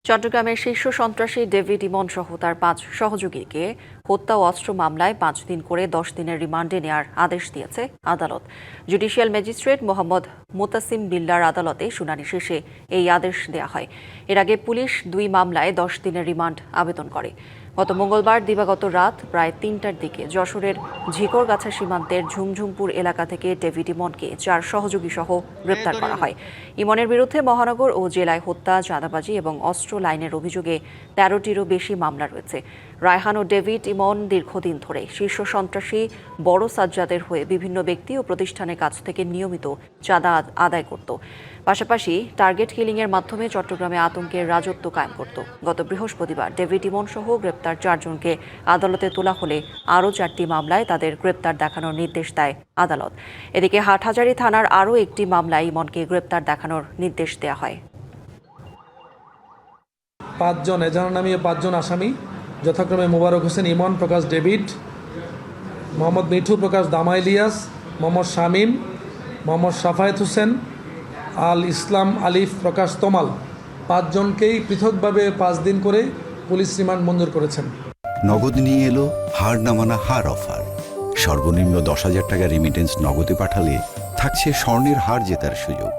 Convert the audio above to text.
চট্টগ্রামের শীর্ষ সন্ত্রাসী ডেভিড ইমন সহ তার ৫ সহযোগীকে হত্যা ও অস্ত্র মামলায় ৫ দিন করে ১০ দিনের রিমান্ডে নেওয়ার আদেশ দিয়েছে আদালত। জুডিশিয়াল ম্যাজিস্ট্রেট মোহাম্মদ মোতাসিম বিল্লার আদালতে শুনানি শেষে এই আদেশ দেওয়া হয়। এর আগে পুলিশ ২ মামলায় ১০ দিনের রিমান্ড আবেদন করে। গত মঙ্গলবার দিবাগত রাত প্রায় ৩টার দিকে যশোরের ঝিকরগাছা সীমান্তের ঝুমঝুমপুর এলাকা থেকে ডেভিড ইমনকে ৪ সহযোগী সহ গ্রেপ্তার করা হয়। ইমনের বিরুদ্ধে মহানগর ও জেলায় হত্যা, চাঁদাবাজি এবং অস্ত্র লাইনের অভিযোগে ১৩টিরও বেশি মামলা রয়েছে। রায়হান ও ডেভিড ইমন দীর্ঘদিন ধরে শীর্ষ সন্ত্রাসী বড় সাজ্জাদের হয়ে বিভিন্ন ব্যক্তি ও প্রতিষ্ঠানের কাছ থেকে নিয়মিত চাঁদা আদায় করত। পাশাপাশি টার্গেট কিলিংয়ের মাধ্যমে চট্টগ্রামে আতঙ্কের রাজত্ব কায়েম করত। গত বৃহস্পতিবার ডেভিড ইমন সহ গ্রেপ্তার ৪ জনকে আদালতে তোলা হলে আরও ৪টি মামলায় তাদের গ্রেপ্তার দেখানোর নির্দেশ দেয় আদালত। এদিকে হাটহাজারী থানার আরও একটি মামলায় ইমনকে গ্রেপ্তার দেখানোর নির্দেশ দেওয়া হয়। ৫ জন এজাহার নামিয়ে ৫ জন আসামি যথাক্রমে মোবারক হোসেন ইমন প্রকাশ ডেভিড, মোহাম্মদ মিঠু প্রকাশ দামা ইলিয়াস, মোহাম্মদ শামীম, মোহাম্মদ সাফায়েত হোসেন, আল ইসলাম আলিফ প্রকাশ তমাল ৫ জনকেই পৃথকভাবে ৫ দিন করে পুলিশ রিমান্ড মঞ্জুর করেছেন। নগদ নিয়ে এলো হার না মানা হার অফার। সর্বনিম্ন ১০,০০০ টাকা রেমিটেন্স নগদে পাঠালে থাকছে স্বর্ণের হার জেতার সুযোগ।